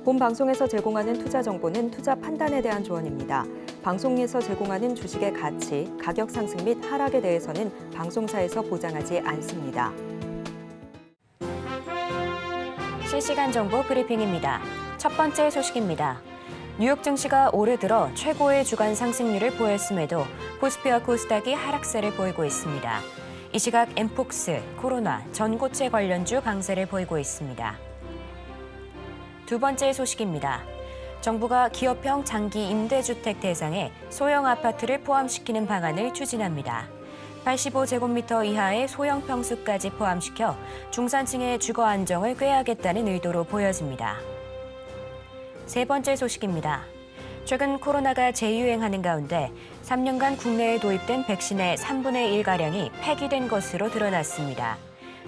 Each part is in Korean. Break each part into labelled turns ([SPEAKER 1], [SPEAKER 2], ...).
[SPEAKER 1] 본 방송에서 제공하는 투자 정보는 투자 판단에 대한 조언입니다. 방송에서 제공하는 주식의 가치, 가격 상승 및 하락에 대해서는 방송사에서 보장하지 않습니다.
[SPEAKER 2] 실시간 정보 브리핑입니다. 첫 번째 소식입니다. 뉴욕 증시가 올해 들어 최고의 주간 상승률을 보였음에도 코스피와 코스닥이 하락세를 보이고 있습니다. 이 시각 엠폭스, 코로나, 전고체 관련주 강세를 보이고 있습니다. 두 번째 소식입니다. 정부가 기업형 장기 임대주택 대상에 소형 아파트를 포함시키는 방안을 추진합니다. 85제곱미터 이하의 소형 평수까지 포함시켜 중산층의 주거 안정을 꾀하겠다는 의도로 보여집니다. 세 번째 소식입니다. 최근 코로나가 재유행하는 가운데 3년간 국내에 도입된 백신의 3분의 1가량이 폐기된 것으로 드러났습니다.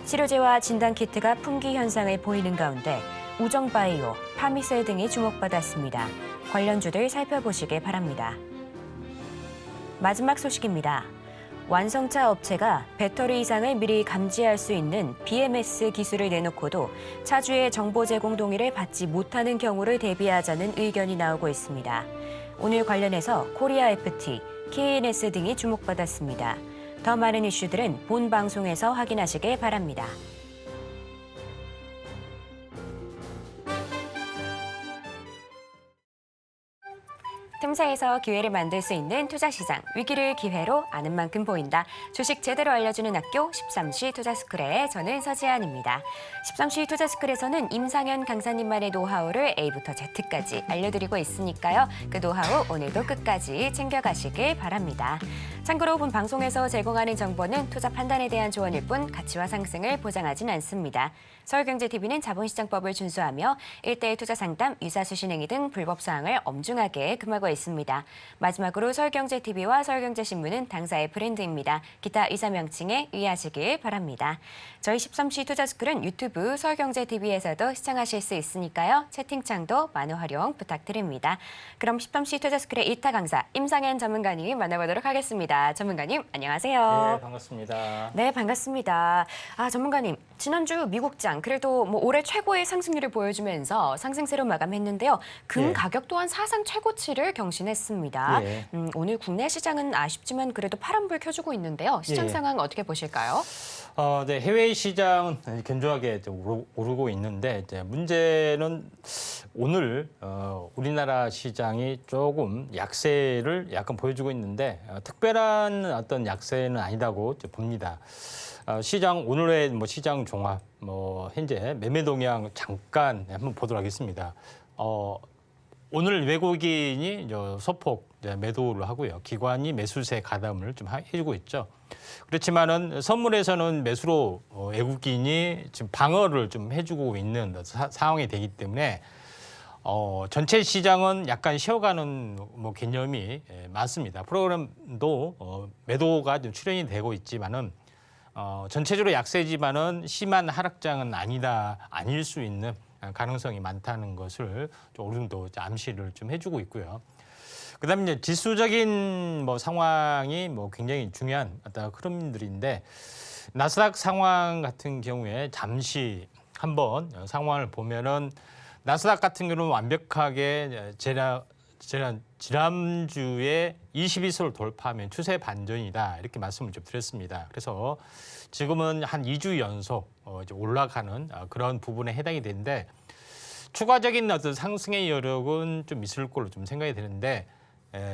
[SPEAKER 2] 치료제와 진단키트가 품귀 현상을 보이는 가운데 우정바이오, 파미셀 등이 주목받았습니다. 관련주들 살펴보시기 바랍니다. 마지막 소식입니다. 완성차 업체가 배터리 이상을 미리 감지할 수 있는 BMS 기술을 내놓고도 차주의 정보 제공 동의를 받지 못하는 경우를 대비하자는 의견이 나오고 있습니다. 오늘 관련해서 코리아 FT, KNS 등이 주목받았습니다. 더 많은 이슈들은 본 방송에서 확인하시길 바랍니다. 틈새에서 기회를 만들 수 있는 투자시장, 위기를 기회로 아는 만큼 보인다. 주식 제대로 알려주는 학교 13시 투자스쿨의 저는 서지안입니다. 13시 투자스쿨에서는 임상현 강사님만의 노하우를 A부터 Z까지 알려드리고 있으니까요. 그 노하우 오늘도 끝까지 챙겨가시길 바랍니다. 참고로 본 방송에서 제공하는 정보는 투자 판단에 대한 조언일 뿐 가치와 상승을 보장하진 않습니다. 서울경제TV는 자본시장법을 준수하며 1:1 투자 상담, 유사수신행위 등 불법 사항을 엄중하게 금하고 있습니다. 마지막으로 서울경제TV와 서울경제신문은 당사의 브랜드입니다. 기타 이사 명칭에 유의하시길 바랍니다. 저희 13시 투자스쿨은 유튜브 서울경제TV에서도 시청하실 수 있으니까요. 채팅창도 많은 활용 부탁드립니다. 그럼 13시 투자스쿨의 1타 강사 임상현 전문가님 만나보도록 하겠습니다. 전문가님 안녕하세요.
[SPEAKER 3] 네, 반갑습니다.
[SPEAKER 2] 네, 반갑습니다. 전문가님, 지난주 미국장 그래도 올해 최고의 상승률을 보여주면서 상승세로 마감했는데요. 금 가격 또한 사상 최고치를 경신했습니다. 오늘 국내 시장은 아쉽지만 그래도 파란불 켜주고 있는데요. 시장 상황 어떻게 보실까요?
[SPEAKER 3] 네, 해외 시장은 견조하게 오르고 있는데 이제 문제는 오늘 우리나라 시장이 조금 약세를 약간 보여주고 있는데 특별한 어떤 약세는 아니다고 봅니다. 시장 오늘의 시장 종합 현재 매매 동향 잠깐 한번 보도록 하겠습니다. 오늘 외국인이 소폭 매도를 하고요. 기관이 매수세 가담을 좀 해주고 있죠. 그렇지만은 선물에서는 매수로 외국인이 지금 방어를 좀 해주고 있는 상황이 되기 때문에 전체 시장은 약간 쉬어가는 개념이 많습니다. 프로그램도 매도가 좀 출현이 되고 있지만은 전체적으로 약세지만은 심한 하락장은 아닐 수 있는 가능성이 많다는 것을 좀 어느 정도 암시를 좀 해주고 있고요. 그다음에 이제 지수적인 상황이 굉장히 중요한 어떤 흐름들인데 나스닥 상황 같은 경우에 잠시 한번 상황을 보면은 나스닥 같은 경우는 완벽하게 지난주에 21선을 돌파하면 추세 반전이다 이렇게 말씀을 좀 드렸습니다. 그래서 지금은 한 2주 연속 이제 올라가는 그런 부분에 해당이 되는데 추가적인 어떤 상승의 여력은 좀 있을 걸로 좀 생각이 되는데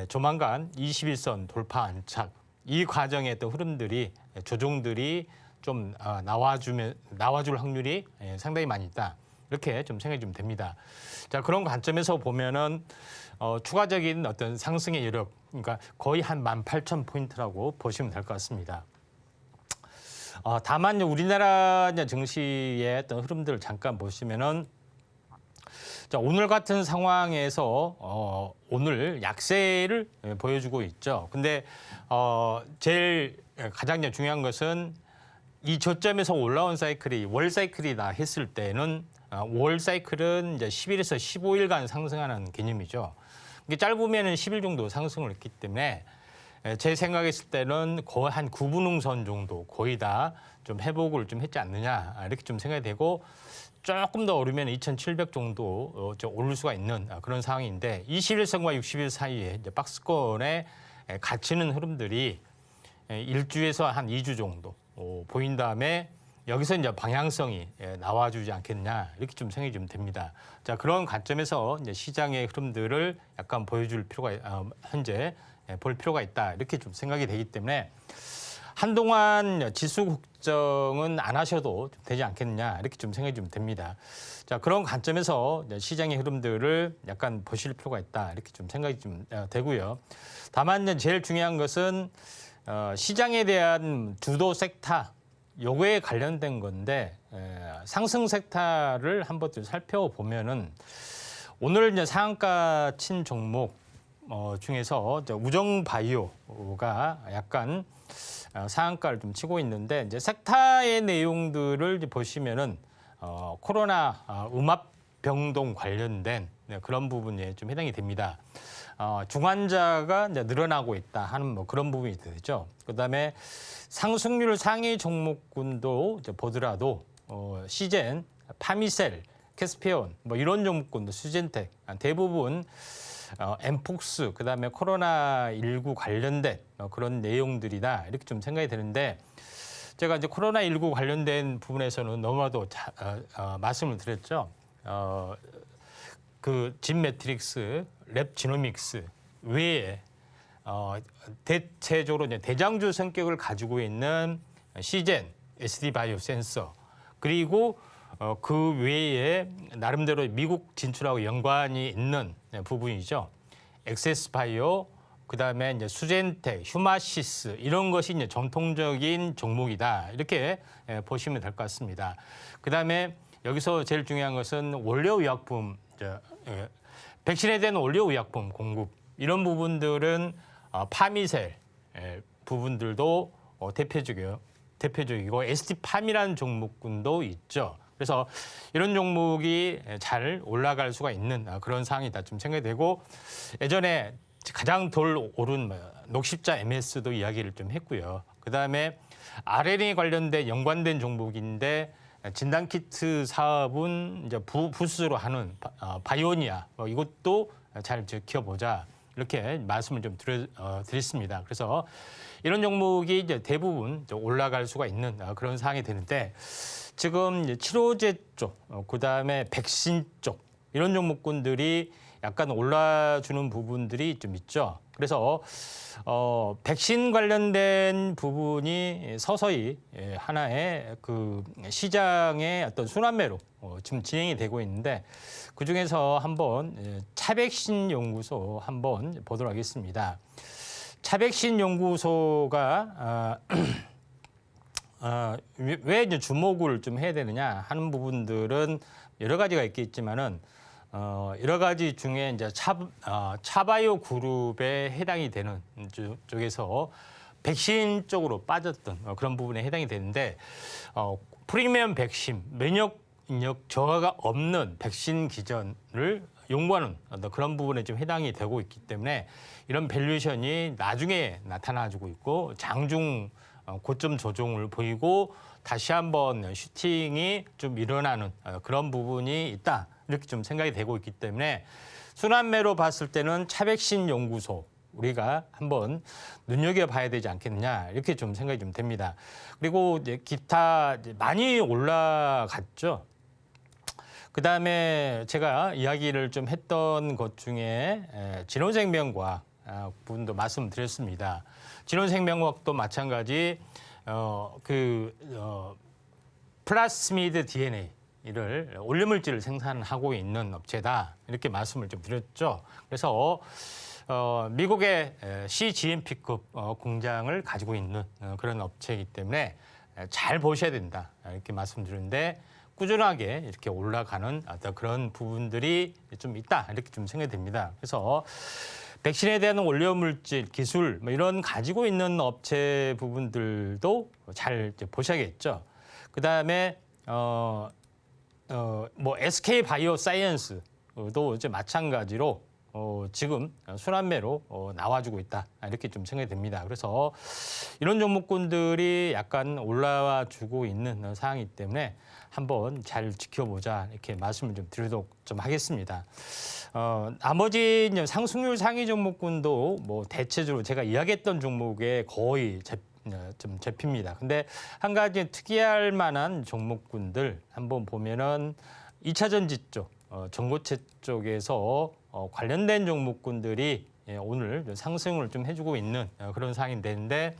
[SPEAKER 3] 조만간 21선 돌파 안착 이 과정의 어떤 흐름들이 조정들이 좀 나와줄 확률이 상당히 많이 있다 이렇게 좀 생각이 좀 됩니다. 자, 그런 관점에서 보면은 추가적인 어떤 상승의 여력, 그러니까 거의 한 18,000포인트라고 보시면 될 것 같습니다. 다만 우리나라 증시의 어떤 흐름들을 잠깐 보시면은 자, 오늘 같은 상황에서 오늘 약세를 보여주고 있죠. 근데 제일 가장 중요한 것은 이 저점에서 올라온 사이클이 월 사이클이다 했을 때는 월 사이클은 이제 10일에서 15일간 상승하는 개념이죠. 이게 짧으면은 10일 정도 상승을 했기 때문에 제 생각했을 때는 거의 한 9분응선 정도 거의 다 좀 회복을 좀 했지 않느냐 이렇게 좀 생각이 되고 조금 더 오르면 2,700 정도 오를 수가 있는 그런 상황인데 21선과 60일 사이에 이제 박스권에 갇히는 흐름들이 일주에서 한 2주 정도 보인 다음에 여기서 이제 방향성이 나와주지 않겠냐 이렇게 좀 생각이 좀 됩니다. 자, 그런 관점에서 이제 시장의 흐름들을 약간 보여줄 필요가 현재 볼 필요가 있다 이렇게 좀 생각이 되기 때문에 한동안 지수 국정은 안 하셔도 되지 않겠냐 이렇게 좀 생각이 좀 됩니다. 자, 그런 관점에서 시장의 흐름들을 약간 보실 필요가 있다 이렇게 좀 생각이 좀 되고요. 다만 이제 제일 중요한 것은 시장에 대한 주도 섹터 요거에 관련된 건데 상승 섹터를 한번 좀 살펴보면은 오늘 이제 상한가 친 종목 중에서 우정바이오가 약간 상한가를 좀 치고 있는데 이제 섹터의 내용들을 이제 보시면은 코로나 음압병동 관련된 그런 부분에 좀 해당이 됩니다. 중환자가 이제 늘어나고 있다 하는 뭐 그런 부분이 되죠. 그다음에 상승률 상위 종목군도 이제 보더라도 시젠, 파미셀, 캐스피온 뭐 이런 종목군도 수젠텍 대부분 엠폭스 그다음에 코로나19 관련된 그런 내용들이다 이렇게 좀 생각이 되는데 제가 이제 코로나19 관련된 부분에서는 너무나도 말씀을 드렸죠. 그 진매트릭스, 랩지노믹스 외에 대체적으로 이제 대장주 성격을 가지고 있는 시젠, SD바이오 센서 그리고 그 외에 나름대로 미국 진출하고 연관이 있는 부분이죠. 엑세스바이오, 그다음에 이제 수젠텍, 휴마시스 이런 것이 이제 전통적인 종목이다 이렇게 보시면 될 것 같습니다. 그다음에 여기서 제일 중요한 것은 원료의약품, 백신에 대한 원료의약품 공급 이런 부분들은 파미셀 부분들도 대표적이고 ST팜이라는 종목군도 있죠. 그래서 이런 종목이 잘 올라갈 수가 있는 그런 상황이다 좀 생각이 되고 예전에 가장 덜 오른 녹십자 MS도 이야기를 좀 했고요. 그다음에 RNA 관련된 연관된 종목인데 진단키트 사업은 이제 부스로 하는 바이오니아 이것도 잘 지켜보자 이렇게 말씀을 좀 드렸습니다. 그래서 이런 종목이 이제 대부분 올라갈 수가 있는 그런 상황이 되는데 지금 이제 치료제 쪽, 그다음에 백신 쪽 이런 종목군들이 약간 올라주는 부분들이 좀 있죠. 그래서 백신 관련된 부분이 서서히 하나의 그 시장의 어떤 순환매로 지금 진행이 되고 있는데 그 중에서 한번 차백신 연구소 한번 보도록 하겠습니다. 차백신 연구소가 왜 이제 주목을 좀 해야 되느냐 하는 부분들은 여러 가지가 있겠지만은 여러 가지 중에 이제 차바이오 그룹에 해당이 되는 쪽에서 백신 쪽으로 빠졌던 그런 부분에 해당이 되는데 프리미엄 백신 면역력 저하가 없는 백신 기전을 연구하는 그런 부분에 좀 해당이 되고 있기 때문에 이런 밸류에이션이 나중에 나타나주고 있고 장중 고점 조정을 보이고 다시 한번 슈팅이 좀 일어나는 그런 부분이 있다 이렇게 좀 생각이 되고 있기 때문에 순환매로 봤을 때는 차백신 연구소 우리가 한번 눈여겨봐야 되지 않겠느냐 이렇게 좀 생각이 좀 됩니다. 그리고 이제 기타 많이 올라갔죠. 그다음에 제가 이야기를 좀 했던 것 중에 진원생명과학 부분도 말씀드렸습니다. 진원생명과학도 마찬가지 플라스미드 DNA를 올려물질을 생산하고 있는 업체다 이렇게 말씀을 좀 드렸죠. 그래서 미국의 CGMP급 공장을 가지고 있는 그런 업체이기 때문에 잘 보셔야 된다 이렇게 말씀드렸는데 꾸준하게 이렇게 올라가는 어떤 그런 부분들이 좀 있다 이렇게 좀 생각이 됩니다. 그래서 백신에 대한 원료물질 기술 뭐 이런 가지고 있는 업체 부분들도 잘 이제 보셔야겠죠. 그다음에 뭐 SK 바이오 사이언스도 이제 마찬가지로 지금 순환매로 나와주고 있다 이렇게 좀 생각이 듭니다. 그래서 이런 종목군들이 약간 올라와 주고 있는 상황이기 때문에 한번 잘 지켜보자 이렇게 말씀을 좀 드리도록 좀 하겠습니다. 나머지 이제 상승률 상위 종목군도 뭐 대체적으로 제가 이야기했던 종목에 거의 좀 잡힙니다. 근데 한 가지 특이할 만한 종목군들 한번 보면은 2차 전지 쪽, 전고체 쪽에서 관련된 종목군들이 오늘 상승을 좀 해주고 있는 그런 상황이 되는데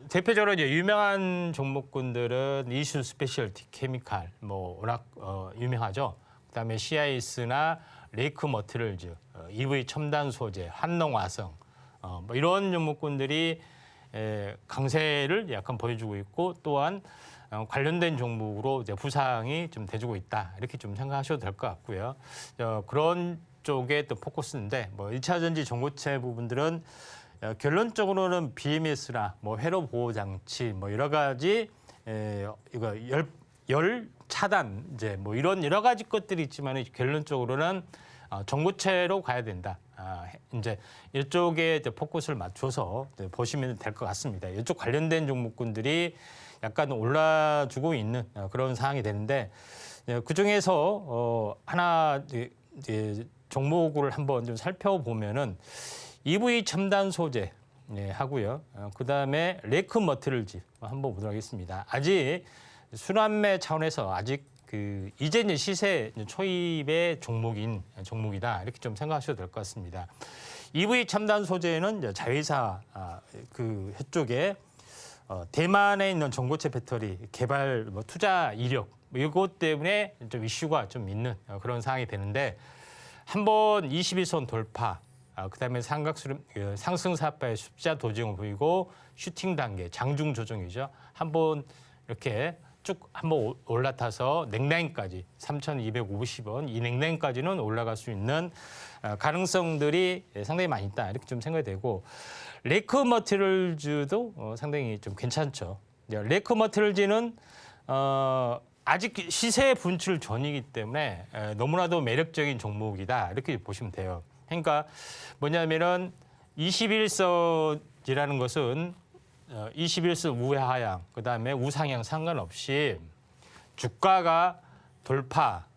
[SPEAKER 3] 대표적으로 이제 유명한 종목군들은 이슈 스페셜티 케미칼 뭐 워낙 유명하죠. 그다음에 CIS나 레이크 머티리얼즈, EV 첨단 소재, 한농화성 뭐 이런 종목군들이 강세를 약간 보여주고 있고 또한 관련된 종목으로 이제 부상이 좀 돼주고 있다 이렇게 좀 생각하셔도 될 것 같고요. 그런 쪽에 또 포커스인데 뭐 1차 전지 전고체 부분들은 결론적으로는 BMS나 뭐 회로 보호 장치 뭐 여러 가지 이거 열 차단 이제 뭐 이런 여러 가지 것들이 있지만 결론적으로는 전고체로 가야 된다. 이제 이쪽에 포커스를 맞춰서 보시면 될 것 같습니다. 이쪽 관련된 종목군들이 약간 올라주고 있는 그런 상황이 되는데 그 중에서 하나 종목을 한번 좀 살펴보면은 EV 첨단 소재 하고요. 그 다음에 레이크 머티리얼즈 한번 보도록 하겠습니다. 아직 순환매 차원에서 아직 이제 시세 초입의 종목이다 이렇게 좀 생각하셔도 될 것 같습니다. EV 첨단 소재는 자회사 쪽에 대만에 있는 전고체 배터리 개발 투자 이력 이것 때문에 좀 이슈가 좀 있는 그런 상황이 되는데 한번 21선 돌파, 그다음에 상승사파의 숫자 도정을 보이고 슈팅 단계, 장중 조정이죠. 한번 이렇게 쭉 한번 올라타서 넥라인까지 3,250원 이 넥라인까지는 올라갈 수 있는 가능성들이 상당히 많이 있다 이렇게 좀 생각이 되고 레이크 머티리얼즈도 상당히 좀 괜찮죠. 레이크 머티리얼즈는 아직 시세 분출 전이기 때문에 너무나도 매력적인 종목이다 이렇게 보시면 돼요. 그러니까 뭐냐면은 21선이라는 것은 21선 우하향, 그다음에 우상향 상관없이 주가가 돌파,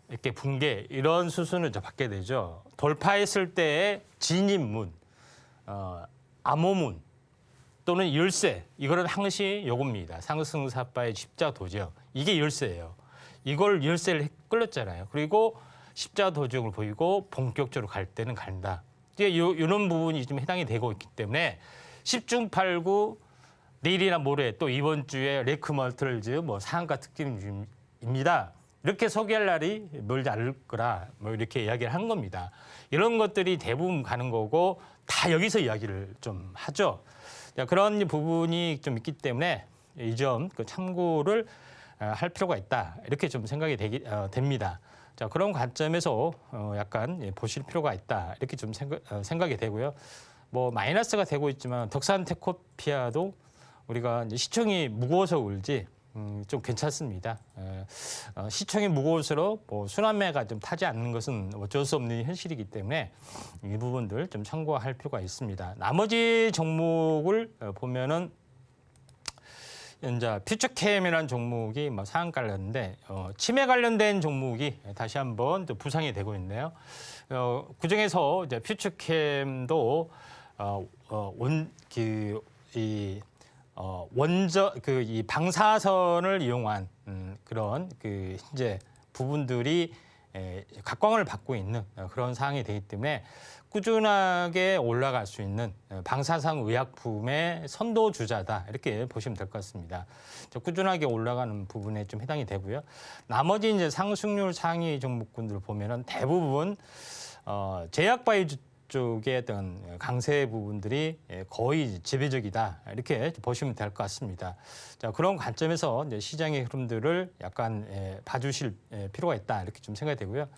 [SPEAKER 3] 이렇게 붕괴 이런 수순을 받게 되죠. 돌파했을 때의 진입문, 암호문 또는 열쇠 이거는 항시 요겁니다. 상승사파의 십자 도적 이게 열쇠예요. 이걸 열쇠를 끌었잖아요. 그리고 십자 도적을 보이고 본격적으로 갈 때는 간다. 이런 부분이 좀 해당이 되고 있기 때문에 10중 8구 내일이나 모레 또 이번 주에 레이크 머티리얼즈 뭐 상한가 특징입니다. 이렇게 소개할 날이 멀지 않을 거라 뭐 이렇게 이야기를 한 겁니다. 이런 것들이 대부분 가는 거고 다 여기서 이야기를 좀 하죠. 그런 부분이 좀 있기 때문에 이 점 참고를 할 필요가 있다. 이렇게 좀 생각이 됩니다. 자, 그런 관점에서 약간 보실 필요가 있다. 이렇게 좀 생각이 되고요. 뭐 마이너스가 되고 있지만 덕산 테코피아도 우리가 이제 시총이 무거워서 울지 좀 괜찮습니다. 시총이 무거울수록 뭐 순환매가 좀 타지 않는 것은 어쩔 수 없는 현실이기 때문에 이 부분들 좀 참고할 필요가 있습니다. 나머지 종목을 보면은 이제 퓨처캠이라는 종목이 뭐 상한가를 했는데 치매 관련된 종목이 다시 한번 또 부상이 되고 있네요. 그 중에서 이제 퓨처캠도 이 방사선을 이용한 그런 현재 부분들이 각광을 받고 있는 그런 상황이 되기 때문에 꾸준하게 올라갈 수 있는 방사선 의약품의 선도 주자다 이렇게 보시면 될 것 같습니다. 꾸준하게 올라가는 부분에 좀 해당이 되고요. 나머지 이제 상승률 상위 종목군들 보면은 대부분 제약바이오 쪽의 어떤 강세 부분들이 거의 지배적이다 이렇게 보시면 될 것 같습니다. 자, 그런 관점에서 이제 시장의 흐름들을 약간 봐주실 필요가 있다 이렇게 좀 생각이 되고요.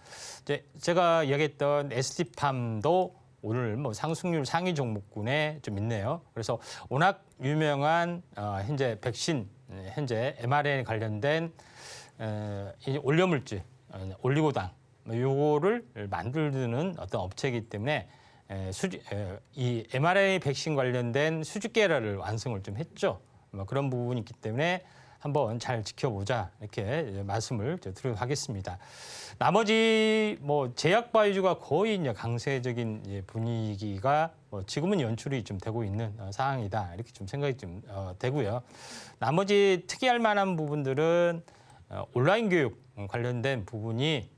[SPEAKER 3] 이제 제가 이야기했던 ST팜도 오늘 뭐 상승률 상위 종목군에 좀 있네요. 그래서 워낙 유명한 현재 백신, 현재 mRNA 관련된 올려물질, 올리고당 요거를 만드는 어떤 업체이기 때문에 이 mRNA 백신 관련된 수직 계라를 완성을 좀 했죠. 그런 부분이 있기 때문에 한번 잘 지켜보자 이렇게 말씀을 드리도록 하겠습니다. 나머지 뭐 제약바이오주가 거의 이제 강세적인 분위기가 지금은 연출이 좀 되고 있는 상황이다 이렇게 좀 생각이 좀 되고요. 나머지 특이할 만한 부분들은 온라인 교육 관련된 부분이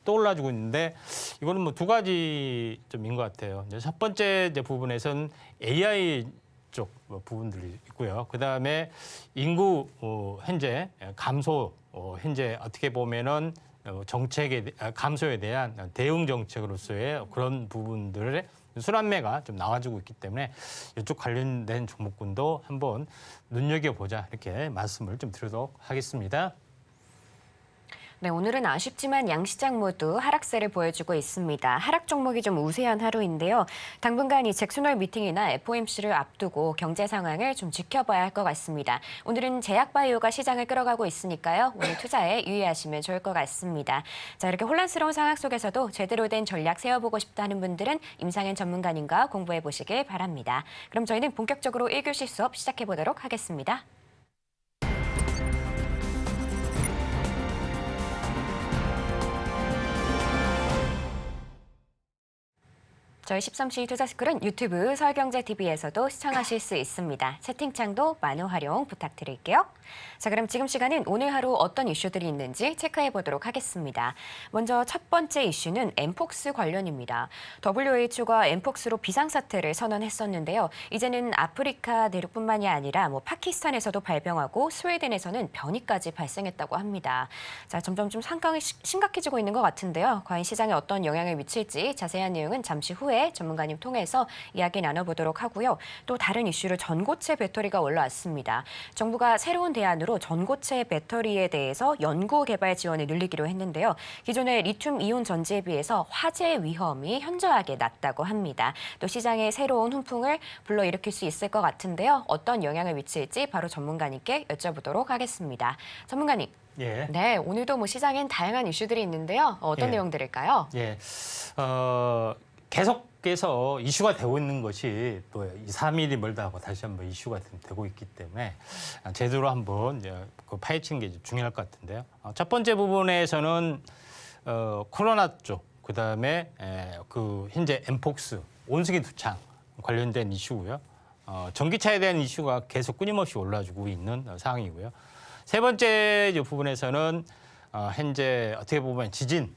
[SPEAKER 3] 떠올라주고 있는데 이거는 뭐 두 가지 점인 것 같아요. 이제 첫 번째 부분에서는 AI 쪽 부분들이 있고요. 그 다음에 인구 현재 감소 현재 어떻게 보면은 정책의 감소에 대한 대응 정책으로서의 그런 부분들의 순환매가 좀 나와주고 있기 때문에 이쪽 관련된 종목군도 한번 눈여겨보자 이렇게 말씀을 좀 드리도록 하겠습니다.
[SPEAKER 2] 네, 오늘은 아쉽지만 양시장 모두 하락세를 보여주고 있습니다. 하락 종목이 좀 우세한 하루인데요. 당분간 이 잭슨홀 미팅이나 FOMC를 앞두고 경제 상황을 좀 지켜봐야 할 것 같습니다. 오늘은 제약바이오가 시장을 끌어가고 있으니까요. 오늘 투자에 유의하시면 좋을 것 같습니다. 자, 이렇게 혼란스러운 상황 속에서도 제대로 된 전략 세워보고 싶다는 분들은 임상현 전문가님과 공부해 보시길 바랍니다. 그럼 저희는 본격적으로 1교시 수업 시작해 보도록 하겠습니다. 저희 13시 투자스쿨은 유튜브 서울경제TV에서도 시청하실 수 있습니다. 채팅창도 많은 활용 부탁드릴게요. 자, 그럼 지금 시간은 오늘 하루 어떤 이슈들이 있는지 체크해 보도록 하겠습니다. 먼저 첫 번째 이슈는 엠폭스 관련입니다. WHO가 엠폭스로 비상사태를 선언했었는데요. 이제는 아프리카 대륙뿐만이 아니라 파키스탄에서도 발병하고 스웨덴에서는 변이까지 발생했다고 합니다. 자, 점점 좀 상황이 심각해지고 있는 것 같은데요. 과연 시장에 어떤 영향을 미칠지 자세한 내용은 잠시 후에 전문가님 통해서 이야기 나눠보도록 하고요. 또 다른 이슈로 전고체 배터리가 올라왔습니다. 정부가 새로운 대안으로 전고체 배터리에 대해서 연구 개발 지원을 늘리기로 했는데요. 기존의 리튬 이온 전지에 비해서 화재 위험이 현저하게 낮다고 합니다. 또 시장에 새로운 훈풍을 불러일으킬 수 있을 것 같은데요. 어떤 영향을 미칠지 바로 전문가님께 여쭤보도록 하겠습니다. 전문가님.
[SPEAKER 3] 예.
[SPEAKER 2] 네, 오늘도 시장엔 다양한 이슈들이 있는데요. 어떤 내용들일까요?
[SPEAKER 3] 예. 계속해서 이슈가 되고 있는 것이 또 2, 3일이 멀다 하고 다시 한번 이슈가 되고 있기 때문에 제대로 한번 파헤치는 게 중요할 것 같은데요. 첫 번째 부분에서는 코로나 쪽, 그다음에 현재 엠폭스, 온수기 두창 관련된 이슈고요. 전기차에 대한 이슈가 계속 끊임없이 올라주고 있는 상황이고요. 세 번째 부분에서는 현재 어떻게 보면 지진,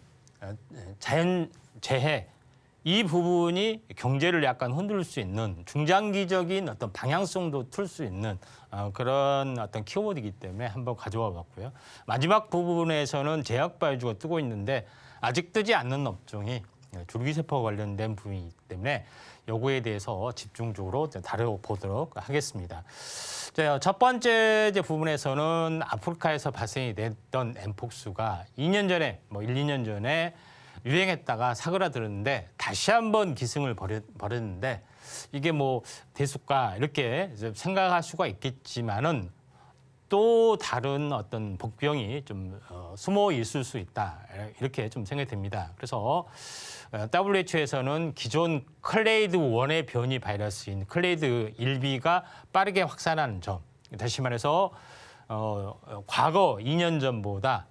[SPEAKER 3] 자연재해 이 부분이 경제를 약간 흔들 수 있는 중장기적인 어떤 방향성도 틀 수 있는 그런 어떤 키워드이기 때문에 한번 가져와 봤고요. 마지막 부분에서는 제약바이오주가 뜨고 있는데 아직 뜨지 않는 업종이 줄기세포 관련된 부분이기 때문에 요거에 대해서 집중적으로 다뤄보도록 하겠습니다. 첫 번째 부분에서는 아프리카에서 발생이 됐던 엠폭스가 2년 전에 1, 2년 전에 유행했다가 사그라들었는데 다시 한번 기승을 벌였는데 이게 대수가 이렇게 생각할 수가 있겠지만은 또 다른 어떤 복병이 좀 숨어 있을 수 있다 이렇게 좀 생각이 됩니다. 그래서 WHO에서는 기존 클레이드 1의 변이 바이러스인 클레이드 1B가 빠르게 확산하는 점, 다시 말해서 과거 2년 전보다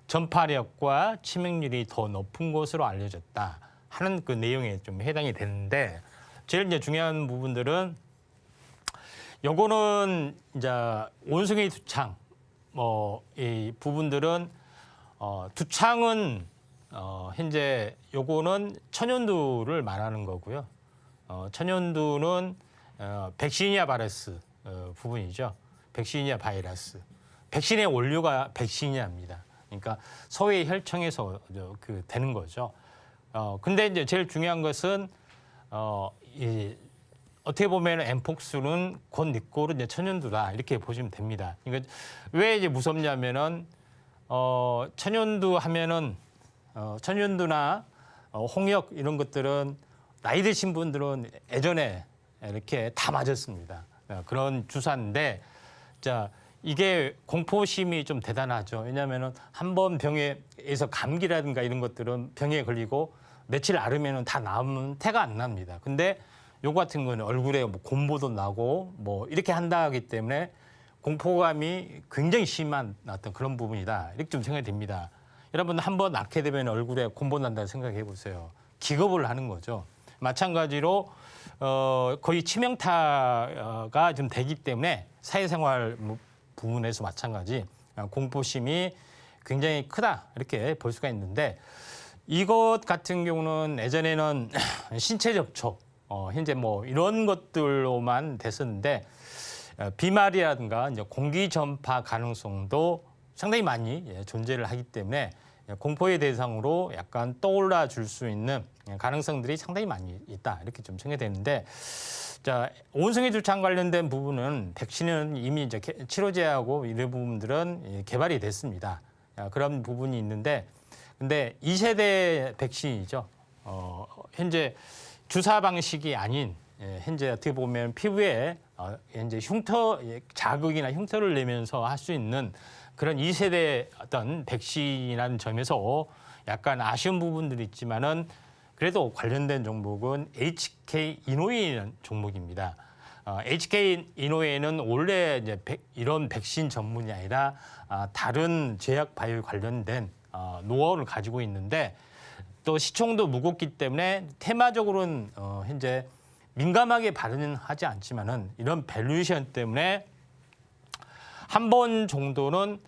[SPEAKER 3] 전파력과 치명률이 더 높은 것으로 알려졌다 하는 그 내용에 좀 해당이 되는데 제일 이제 중요한 부분들은 요거는 이제 온숭이 두창 이 부분들은 두창은 현재 요거는 천연두를 말하는 거고요. 천연두는 백시니아 바이러스 부분이죠. 백시니아 바이러스. 백신의 원료가 백시니아입니다. 그러니까 소외 혈청에서 되는 거죠. 근데 이제 제일 중요한 것은 어떻게 보면 엠폭스는 곧 니꼬르 이제 천연두다 이렇게 보시면 됩니다. 그러니까 왜 이제 무섭냐면은 천연두 하면은 천연두나 홍역 이런 것들은 나이 드신 분들은 예전에 이렇게 다 맞았습니다. 그런 주사인데 자 이게 공포심이 좀 대단하죠. 왜냐하면은 한 번 병에서 감기라든가 이런 것들은 병에 걸리고 며칠 앓으면은 다 나으면 태가 안 납니다. 근데 요거 같은 거는 얼굴에 뭐 곰보도 나고 뭐 이렇게 한다기 때문에 공포감이 굉장히 심한 어떤 그런 부분이다. 이렇게 좀 생각이 됩니다. 여러분 한번 앓게 되면 얼굴에 곰보 난다 생각해 보세요. 기겁을 하는 거죠. 마찬가지로 거의 치명타가 좀 되기 때문에 사회생활 부분에서 마찬가지 공포심이 굉장히 크다 이렇게 볼 수가 있는데 이것 같은 경우는 예전에는 신체 접촉 현재 뭐 이런 것들로만 됐었는데 비말이라든가 이제 공기 전파 가능성도 상당히 많이 존재를 하기 때문에 공포의 대상으로 약간 떠올라 줄 수 있는 가능성들이 상당히 많이 있다 이렇게 좀 생각이 되는데 자 온성애 주창 관련된 부분은 백신은 이미 이제 치료제하고 이런 부분들은 개발이 됐습니다. 그런 부분이 있는데 근데 2세대 백신이죠. 현재 주사 방식이 아닌 현재 어떻게 보면 피부에 이제 흉터 자극이나 흉터를 내면서 할 수 있는 그런 2세대 어떤 백신이라는 점에서 약간 아쉬운 부분들이 있지만은 그래도 관련된 종목은 HK 이노웨이라는 종목입니다. HK 이노웨이는 원래 이제 이런 백신 전문이 아니라 다른 제약 바이오 관련된 노하우를 가지고 있는데 또 시총도 무겁기 때문에 테마적으로는 현재 민감하게 반응하지 않지만은 이런 밸류에이션 때문에 한 번 정도는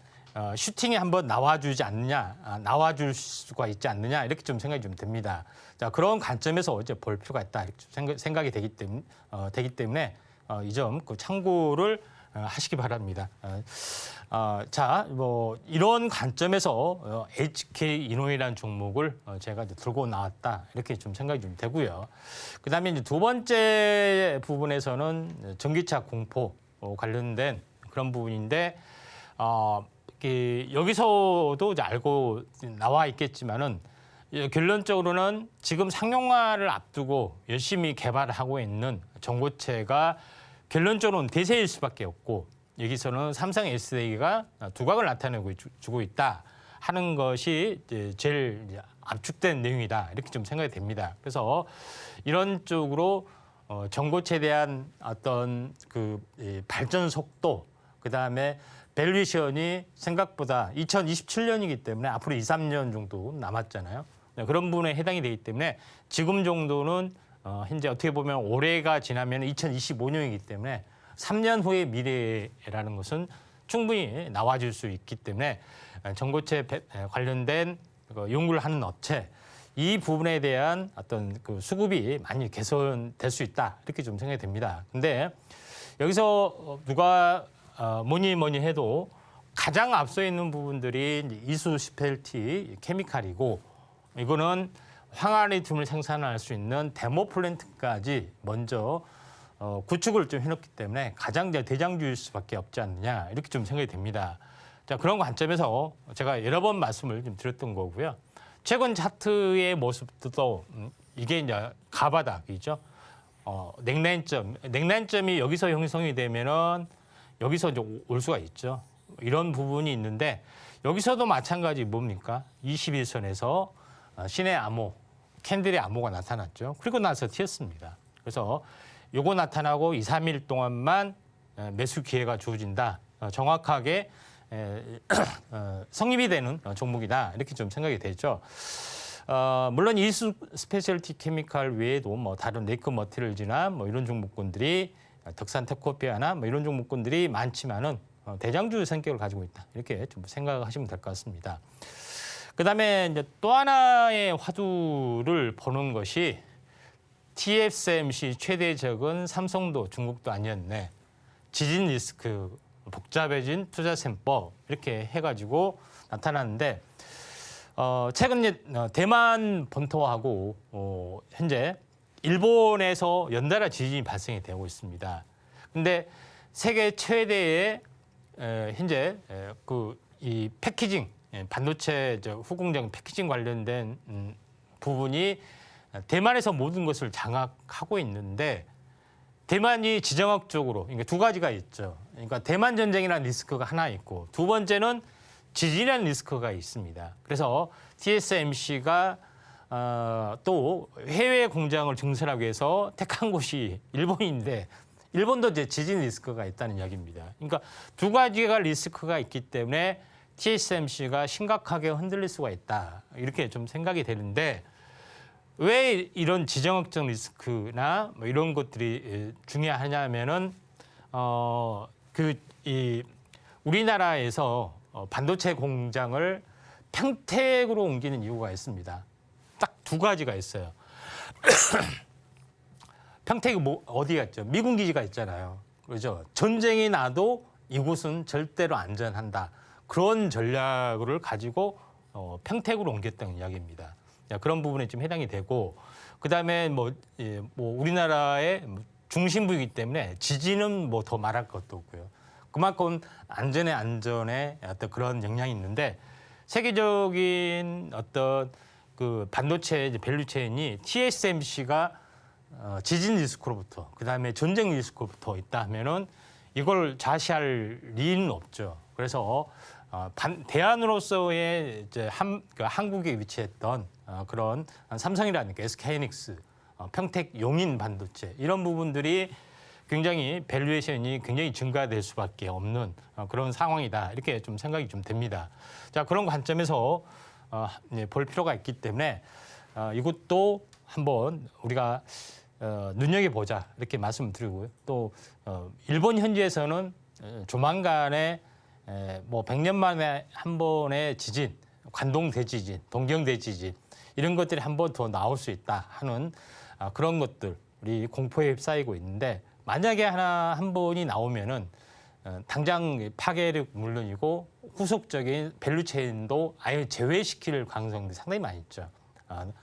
[SPEAKER 3] 슈팅에 한번 나와주지 않느냐, 나와줄 수가 있지 않느냐 이렇게 좀 생각이 좀 듭니다. 자 그런 관점에서 이제 볼 필요가 있다 이렇게 생각이 되기 때문에 이 점 참고를 하시기 바랍니다. 자, 뭐 이런 관점에서 HK 이노웨이라는 종목을 제가 이제 들고 나왔다 이렇게 좀 생각이 좀 되고요. 그다음에 이제 두 번째 부분에서는 전기차 공포 관련된 그런 부분인데 여기서도 이제 알고 나와 있겠지만은 결론적으로는 지금 상용화를 앞두고 열심히 개발하고 있는 전고체가 결론적으로는 대세일 수밖에 없고 여기서는 삼성 SDI가 두각을 나타내고 주고 있다 하는 것이 제일 압축된 내용이다 이렇게 좀 생각이 됩니다. 그래서 이런 쪽으로 전고체에 대한 어떤 그 발전 속도 그다음에 밸류에이션이 생각보다 2027년이기 때문에 앞으로 2, 3년 정도 남았잖아요. 그런 부분에 해당이 되기 때문에 지금 정도는 현재 어떻게 보면 올해가 지나면 2025년이기 때문에 3년 후의 미래라는 것은 충분히 나와줄 수 있기 때문에 전고체 관련된 연구를 하는 업체 이 부분에 대한 어떤 그 수급이 많이 개선될 수 있다 이렇게 좀 생각이 됩니다. 근데 여기서 누가 뭐니 해도 가장 앞서 있는 부분들이 이수 스펠티 케미칼이고 이거는 황화리튬을 생산할 수 있는 데모 플랜트까지 먼저 구축을 좀 해놓기 때문에 가장 대장주일 수밖에 없지 않느냐 이렇게 좀 생각이 됩니다. 자 그런 관점에서 제가 여러 번 말씀을 좀 드렸던 거고요. 최근 차트의 모습도 이게 이제 가바닥이죠. 넥라인점이 여기서 형성이 되면은 여기서 이제 올 수가 있죠. 이런 부분이 있는데 여기서도 마찬가지 뭡니까? 21선에서 신의 암호, 캔들의 암호가 나타났죠. 그리고 나서 튀었습니다. 그래서 요거 나타나고 2, 3일 동안만 매수 기회가 주어진다. 정확하게 성립이 되는 종목이다. 이렇게 좀 생각이 되죠. 물론 이수 스페셜티 케미칼 외에도 뭐 다른 레이크 머티리얼즈나 뭐 이런 종목군들이 덕산 테코피아나 뭐 이런 종목군들이 많지만은 대장주 성격을 가지고 있다. 이렇게 좀 생각하시면 될 것 같습니다. 그다음에 이제 또 하나의 화두를 보는 것이 TSMC 최대적은 삼성도 중국도 아니었네. 지진 리스크, 복잡해진 투자 셈법 이렇게 해가지고 나타났는데 최근 대만 본토하고 현재 일본에서 연달아 지진이 발생이 되고 있습니다. 근데 세계 최대의 현재 이 패키징 반도체 후공정 패키징 관련된 부분이 대만에서 모든 것을 장악하고 있는데 대만이 지정학적으로 그러니까 두 가지가 있죠. 그러니까 대만 전쟁이라는 리스크가 하나 있고 두 번째는 지진이라는 리스크가 있습니다. 그래서 TSMC가 또 해외 공장을 증설하기 위해서 택한 곳이 일본인데 일본도 이제 지진 리스크가 있다는 이야기입니다. 그러니까 두 가지가 리스크가 있기 때문에 TSMC가 심각하게 흔들릴 수가 있다. 이렇게 좀 생각이 되는데 왜 이런 지정학적 리스크나 뭐 이런 것들이 중요하냐면은 우리나라에서 반도체 공장을 평택으로 옮기는 이유가 있습니다. 딱 두 가지가 있어요. 평택이 어디가 있죠? 미군 기지가 있잖아요. 그렇죠? 전쟁이 나도 이곳은 절대로 안전한다. 그런 전략을 가지고 평택으로 옮겼다는 이야기입니다. 그런 부분에 좀 해당이 되고 그다음에 뭐 우리나라의 중심부이기 때문에 지진은 뭐 더 말할 것도 없고요. 그만큼 안전에 어떤 그런 영향이 있는데 세계적인 어떤 그 반도체 밸류체인이 TSMC가 지진 리스크로부터 그다음에 전쟁 리스크로부터 있다 하면은 이걸 좌시할 리는 없죠. 그래서 대안으로서의 이제 한국에 위치했던 그런 삼성이라든가 SK하이닉스, 평택 용인 반도체 이런 부분들이 굉장히 밸류에이션이 굉장히 증가될 수밖에 없는 그런 상황이다. 이렇게 좀 생각이 좀 됩니다. 자, 그런 관점에서 볼 필요가 있기 때문에 이것도 한번 우리가 눈여겨보자 이렇게 말씀드리고요. 또 일본 현지에서는 조만간에 뭐 100년 만에 한 번의 지진, 관동 대지진, 동경 대지진 이런 것들이 한 번 더 나올 수 있다 하는 그런 것들이 공포에 휩싸이고 있는데 만약에 한 번이 나오면은 당장 파괴력 물론이고 후속적인 밸류체인도 아예 제외시킬 가능성이 상당히 많이 있죠.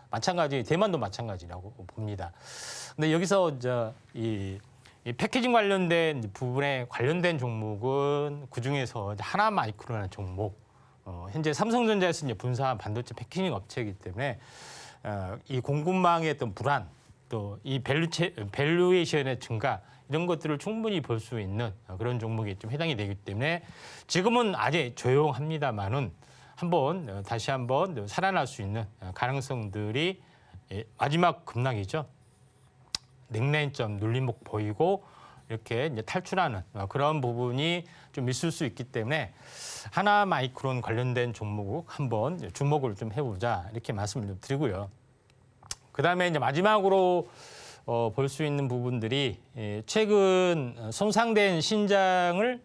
[SPEAKER 3] 마찬가지 대만도 마찬가지라고 봅니다. 근데 여기서 이 패키징 관련된 부분에 관련된 종목은 그 중에서 하나 마이크로라는 종목, 현재 삼성전자에서 이제 분사한 반도체 패키징 업체이기 때문에 이 공급망의 어떤 불안, 또 이 밸류에이션의 증가 이런 것들을 충분히 볼 수 있는 그런 종목이 좀 해당이 되기 때문에 지금은 아직 조용합니다만은 다시 한번 살아날 수 있는 가능성들이 마지막 급락이죠. 넥라인점 눌림목 보이고 이렇게 이제 탈출하는 그런 부분이 좀 있을 수 있기 때문에 하나 마이크론 관련된 종목 한번 주목을 좀 해보자 이렇게 말씀을 좀 드리고요. 그다음에 이제 마지막으로 볼 수 있는 부분들이 최근 손상된 신장을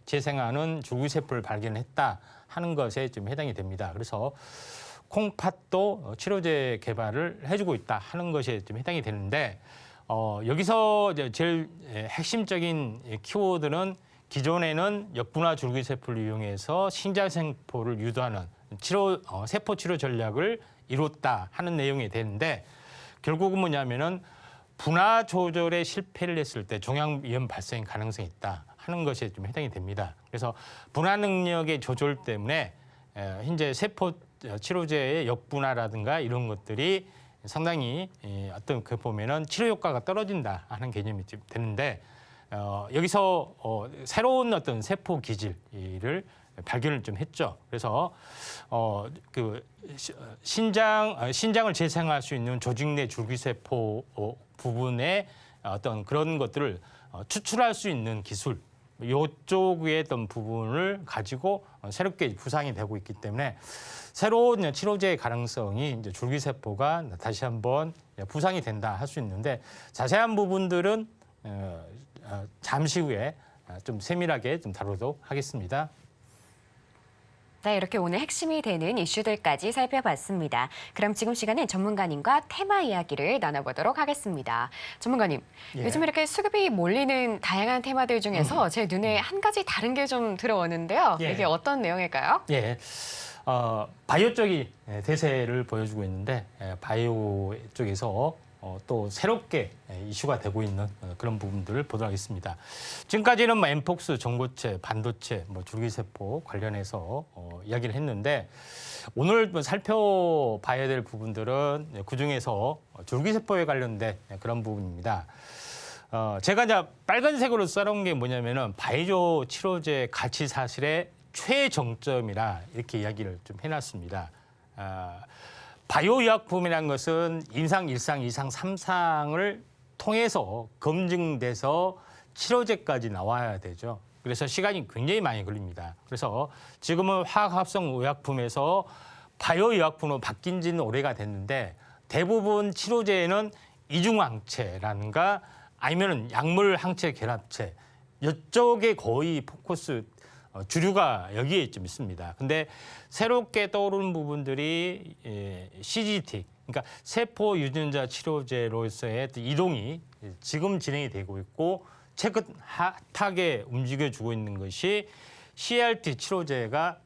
[SPEAKER 3] 재생하는 줄기세포를 발견했다 하는 것에 좀 해당이 됩니다. 그래서 콩팥도 치료제 개발을 해주고 있다 하는 것에 좀 해당이 되는데 여기서 이제 제일 핵심적인 키워드는 기존에는 역분화 줄기세포를 이용해서 신장세포를 유도하는 세포 치료 전략을 이뤘다 하는 내용이 되는데 결국은 뭐냐면은 분화 조절에 실패를 했을 때 종양위험 발생 가능성이 있다 하는 것에 좀 해당이 됩니다. 그래서 분화 능력의 조절 때문에 현재 세포 치료제의 역분화라든가 이런 것들이 상당히 어떤 그 보면은 치료 효과가 떨어진다 하는 개념이 좀 되는데 여기서 새로운 어떤 세포 기질을 발견을 좀 했죠. 그래서 신장을 재생할 수 있는 조직 내 줄기세포 부분의 어떤 그런 것들을 추출할 수 있는 기술 이쪽의 어떤 부분을 가지고 새롭게 부상이 되고 있기 때문에 새로운 치료제의 가능성이 이제 줄기세포가 다시 한번 부상이 된다 할 수 있는데 자세한 부분들은 잠시 후에 좀 세밀하게 좀 다루도록 하겠습니다.
[SPEAKER 2] 네, 이렇게 오늘 핵심이 되는 이슈들까지 살펴봤습니다. 그럼 지금 시간은 전문가님과 테마 이야기를 나눠보도록 하겠습니다. 전문가님, 요즘 이렇게 수급이 몰리는 다양한 테마들 중에서 제 눈에 한 가지 다른 게 좀 들어오는데요. 이게 어떤 내용일까요?
[SPEAKER 3] 바이오 쪽이 대세를 보여주고 있는데 바이오 쪽에서 또 새롭게 이슈가 되고 있는 그런 부분들을 보도록 하겠습니다. 지금까지는 뭐 엠폭스, 전고체, 반도체, 줄기세포 관련해서 이야기를 했는데 오늘 살펴봐야 될 부분들은 그중에서 줄기세포에 관련된 그런 부분입니다. 제가 이제 빨간색으로 써놓은 게 뭐냐면은 바이오 치료제 가치 사슬의 최정점이라 이렇게 이야기를 좀 해놨습니다. 바이오 의약품이라는 것은 임상 1상, 2상, 3상을 통해서 검증돼서 치료제까지 나와야 되죠. 그래서 시간이 굉장히 많이 걸립니다. 그래서 지금은 화학합성 의약품에서 바이오 의약품으로 바뀐 지는 오래가 됐는데 대부분 치료제에는 이중항체라든가 아니면 약물 항체 결합체 이쪽에 거의 포커스 주류가 여기에 좀 있습니다. 근데 새롭게 떠오르는 부분들이 CGT, 그러니까 세포 유전자 치료제로서의 이동이 지금 진행이 되고 있고 최근 핫하게 움직여주고 있는 것이 CRT 치료제가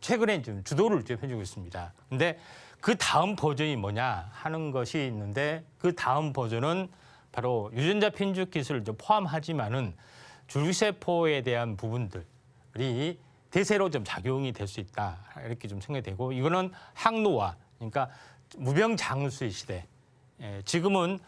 [SPEAKER 3] 최근에 좀 주도를 좀 해주고 있습니다. 근데 그 다음 버전이 뭐냐 하는 것이 있는데 그 다음 버전은 바로 유전자 편집 기술을 좀 포함하지만은 줄기세포에 대한 부분들이 대세로 좀 작용이 될 수 있다 이렇게 좀 생각이 되고 이거는 항노화, 그러니까 무병장수의 시대. 지금은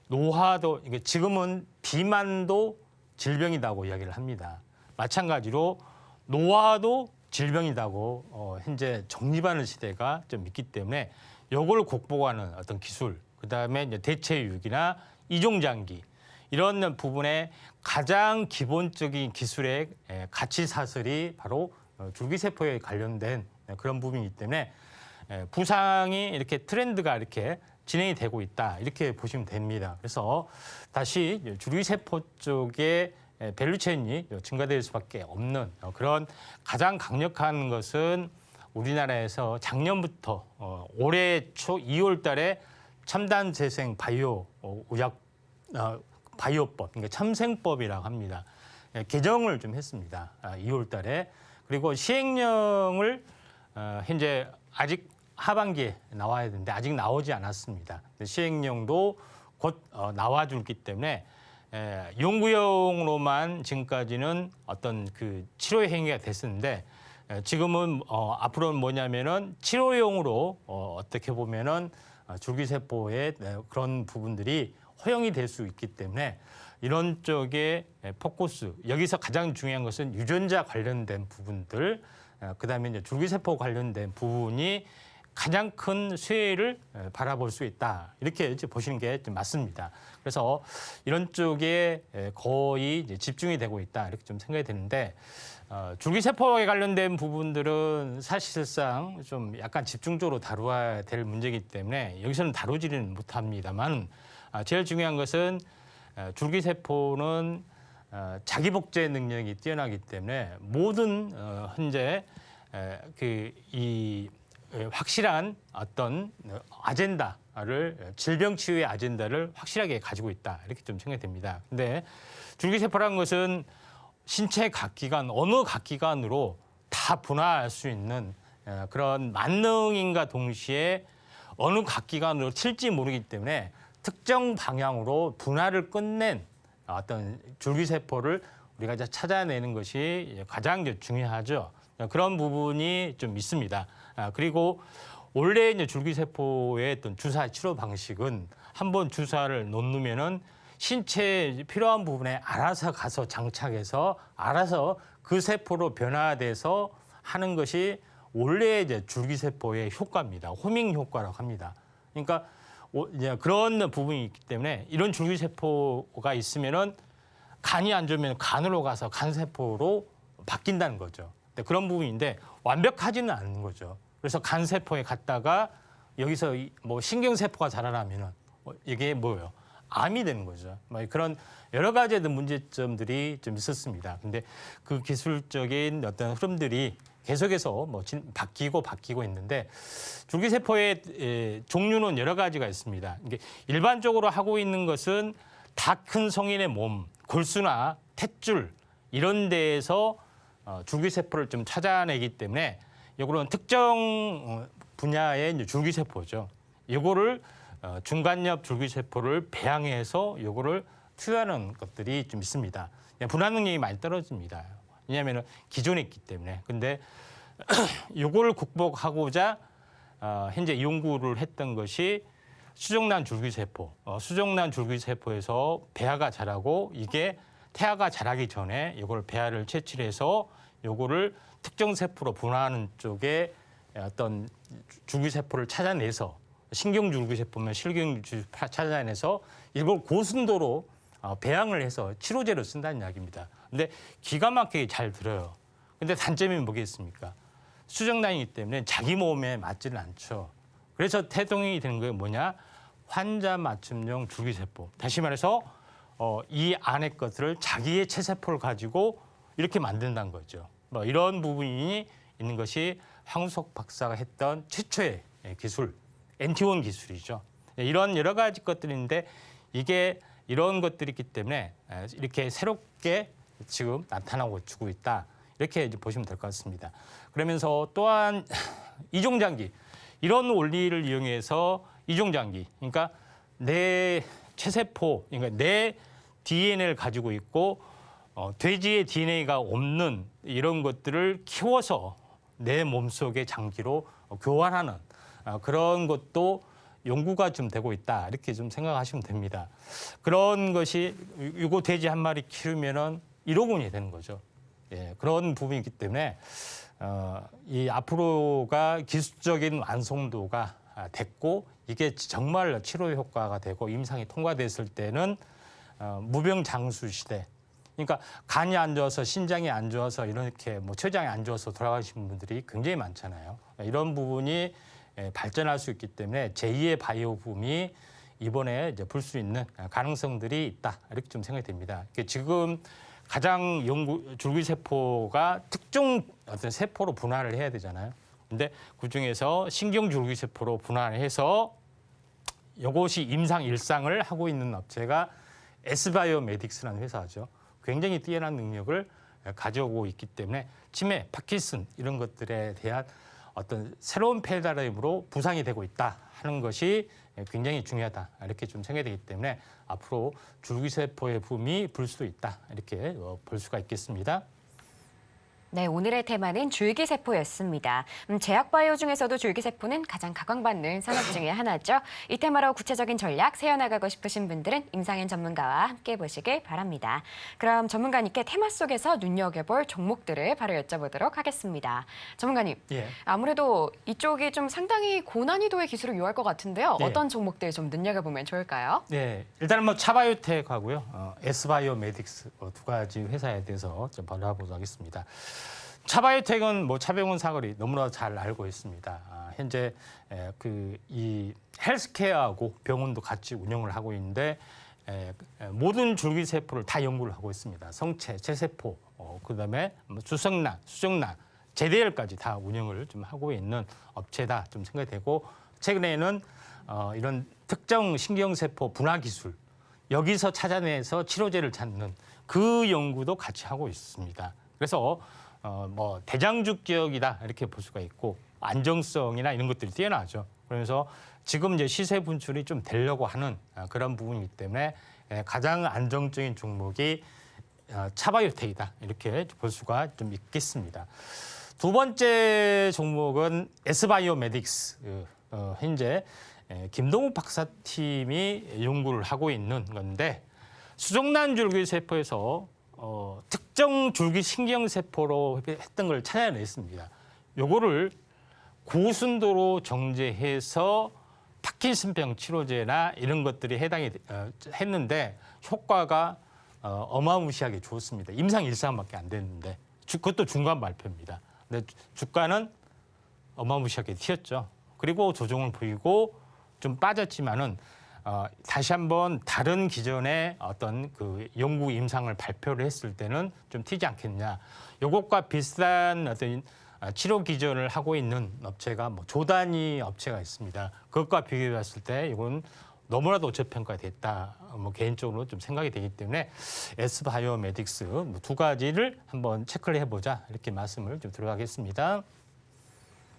[SPEAKER 3] 노화도, 지금은 비만도 질병이라고 이야기를 합니다. 마찬가지로 노화도 질병이라고 현재 정립하는 시대가 좀 있기 때문에 이걸 극복하는 어떤 기술, 그다음에 이제 대체육이나 이종장기 이런 부분에 가장 기본적인 기술의 가치 사슬이 바로 줄기세포에 관련된 그런 부분이기 때문에 부상이 이렇게 트렌드가 이렇게 진행이 되고 있다 이렇게 보시면 됩니다. 그래서 다시 줄기세포 쪽에 밸류체인이 증가될 수밖에 없는 그런 가장 강력한 것은 우리나라에서 작년부터 올해 초 2월 달에 첨단 재생 바이오 의약 바이오법, 그러니까 첨생법이라고 합니다. 개정을 좀 했습니다. 2월 달에. 그리고 시행령을 현재 아직 하반기에 나와야 되는데 아직 나오지 않았습니다. 시행령도 곧 나와줄기 때문에 연구용으로만 지금까지는 어떤 그 치료 행위가 됐었는데 지금은 앞으로는 뭐냐면은 치료용으로 어떻게 보면은 줄기세포의 그런 부분들이 허용이 될 수 있기 때문에 이런 쪽에 포커스, 여기서 가장 중요한 것은 유전자 관련된 부분들, 그다음에 이제 줄기세포 관련된 부분이 가장 큰 수혜를 바라볼 수 있다. 이렇게 이제 보시는 게 좀 맞습니다. 그래서 이런 쪽에 거의 이제 집중이 되고 있다. 이렇게 좀 생각이 드는데 줄기세포에 관련된 부분들은 사실상 좀 약간 집중적으로 다루어야 될 문제이기 때문에 여기서는 다루지는 못합니다만 제일 중요한 것은 줄기세포는 자기 복제 능력이 뛰어나기 때문에 모든 현재 이 확실한 어떤 아젠다를 질병 치유의 아젠다를 확실하게 가지고 있다 이렇게 좀 생각이 됩니다. 근데 줄기세포라는 것은 신체 각 기관 어느 각 기관으로 다 분화할 수 있는 그런 만능인과 동시에 어느 각 기관으로 튈지 모르기 때문에 특정 방향으로 분화를 끝낸 어떤 줄기세포를 우리가 이제 찾아내는 것이 가장 중요하죠. 그런 부분이 좀 있습니다. 그리고 원래 이제 줄기세포의 어떤 주사 치료 방식은 한번 주사를 놓으면은 신체에 필요한 부분에 알아서 가서 장착해서 알아서 그 세포로 변화돼서 하는 것이 원래 이제 줄기세포의 효과입니다. 호밍 효과라고 합니다. 그러니까 이제 그런 부분이 있기 때문에 이런 줄기세포가 있으면은 간이 안 좋으면 간으로 가서 간세포로 바뀐다는 거죠. 그런 부분인데 완벽하지는 않은 거죠. 그래서 간세포에 갔다가 여기서 뭐 신경세포가 자라나면은 이게 뭐예요? 암이 되는 거죠. 그런 여러 가지 문제점들이 좀 있었습니다. 근데 그 기술적인 어떤 흐름들이 계속해서 뭐 바뀌고 있는데 줄기세포의 종류는 여러 가지가 있습니다. 이게 일반적으로 하고 있는 것은 다 큰 성인의 몸, 골수나 탯줄 이런 데에서 줄기세포를 좀 찾아내기 때문에 이거는 특정 분야의 이제 줄기세포죠. 이거를 중간엽 줄기세포를 배양해서 이거를 투여하는 것들이 좀 있습니다. 분화 능력이 많이 떨어집니다. 왜냐하면 기존에 있기 때문에. 근데 이걸 극복하고자 현재 연구를 했던 것이 수정란 줄기세포, 수정란 줄기세포에서 배아가 자라고 이게 태아가 자라기 전에 이걸 배아를 채취해서 요거를 특정 세포로 분화하는 쪽에 어떤 줄기세포를 찾아내서 신경줄기세포면 신경줄기세포 찾아내서 이걸 고순도로 배양을 해서 치료제로 쓴다는 이야기입니다. 근데 기가 막히게 잘 들어요. 근데 단점이 뭐겠습니까? 수정란이기 때문에 자기 몸에 맞지는 않죠. 그래서 태동이 되는 게 뭐냐? 환자 맞춤용 줄기세포. 다시 말해서 이 안에 것들을 자기의 체세포를 가지고 이렇게 만든다는 거죠. 뭐 이런 부분이 있는 것이 황우석 박사가 했던 최초의 기술, 엔티온 기술이죠. 이런 여러 가지 것들인데 이게 이런 것들이 있기 때문에 이렇게 새롭게 지금 나타나고 주고 있다. 이렇게 이제 보시면 될 것 같습니다. 그러면서 또한 이종장기, 이런 원리를 이용해서 이종장기, 그러니까 내 체세포, 그러니까 내 DNA를 가지고 있고 돼지의 DNA가 없는 이런 것들을 키워서 내 몸속의 장기로 교환하는 그런 것도 연구가 좀 되고 있다. 이렇게 좀 생각하시면 됩니다. 그런 것이 이거 돼지 한 마리 키우면은 1억 원이 되는 거죠. 예, 그런 부분이 있기 때문에 이 앞으로가 기술적인 완성도가 됐고 이게 정말 치료 효과가 되고 임상이 통과됐을 때는 무병장수 시대. 그러니까 간이 안 좋아서 신장이 안 좋아서 이렇게 뭐 췌장이 안 좋아서 돌아가신 분들이 굉장히 많잖아요. 이런 부분이 발전할 수 있기 때문에 제2의 바이오 붐이 이번에 이제 볼 수 있는 가능성들이 있다. 이렇게 좀 생각이 됩니다. 지금 가장 줄기세포가 특정 어떤 세포로 분할을 해야 되잖아요. 근데 그중에서 신경줄기세포로 분할을 해서 이것이 임상 일상을 하고 있는 업체가 S바이오메딕스라는 회사죠. 굉장히 뛰어난 능력을 가져오고 있기 때문에 치매, 파킨슨 이런 것들에 대한 어떤 새로운 패러다임으로 부상이 되고 있다 하는 것이 굉장히 중요하다 이렇게 좀 생각이 되기 때문에 앞으로 줄기세포의 붐이 불 수도 있다 이렇게 볼 수가 있겠습니다.
[SPEAKER 2] 네, 오늘의 테마는 줄기세포였습니다. 제약바이오 중에서도 줄기세포는 가장 각광받는 산업 중에 하나죠. 이 테마로 구체적인 전략 세워나가고 싶으신 분들은 임상현 전문가와 함께 보시길 바랍니다. 그럼 전문가님께 테마 속에서 눈여겨볼 종목들을 바로 여쭤보도록 하겠습니다. 전문가님,
[SPEAKER 3] 예.
[SPEAKER 2] 아무래도 이쪽이 좀 상당히 고난이도의 기술을 요할 것 같은데요.
[SPEAKER 3] 네.
[SPEAKER 2] 어떤 종목들 좀 눈여겨보면 좋을까요?
[SPEAKER 3] 네, 일단은 뭐 차바이오텍하고요, S바이오메딕스 두 가지 회사에 대해서 좀 알아보도록 하겠습니다. 차바이오텍은 뭐 차병원 사거리 너무나 잘 알고 있습니다. 현재 이 헬스케어하고 병원도 같이 운영을 하고 있는데 모든 줄기세포를 다 연구를 하고 있습니다. 성체, 체세포, 그다음에 수정란, 제대열까지 다 운영을 좀 하고 있는 업체다 좀 생각이 되고 최근에는 이런 특정 신경세포 분화 기술 여기서 찾아내서 치료제를 찾는 그 연구도 같이 하고 있습니다. 그래서 뭐 대장죽기역이다 이렇게 볼 수가 있고 안정성이나 이런 것들이 뛰어나죠. 그러면서 지금 이제 시세 분출이 좀 되려고 하는 그런 부분이기 때문에 가장 안정적인 종목이 차바이오텍이다 이렇게 볼 수가 좀 있겠습니다. 두 번째 종목은 S바이오메딕스 현재 김동욱 박사팀이 연구를 하고 있는 건데 수정란 줄기세포에서 특정 줄기 신경세포로 했던 걸 찾아냈습니다. 요거를 고순도로 정제해서 파킨슨병 치료제나 이런 것들이 해당이 했는데 효과가 어마무시하게 좋습니다. 임상 일상밖에 안 됐는데 그것도 중간 발표입니다. 근데 주가는 어마무시하게 튀었죠. 그리고 조정을 보이고 좀 빠졌지만은 다시 한번 다른 기존의 어떤 그 연구 임상을 발표를 했을 때는 좀 튀지 않겠냐. 이것과 비슷한 어떤 치료 기전을 하고 있는 업체가 뭐 조단위 업체가 있습니다. 그것과 비교해 봤을 때 이건 너무나도 저평가가 됐다. 뭐 개인적으로 좀 생각이 되기 때문에 S바이오메딕스 두 가지를 한번 체크를 해보자 이렇게 말씀을 좀 들어가겠습니다.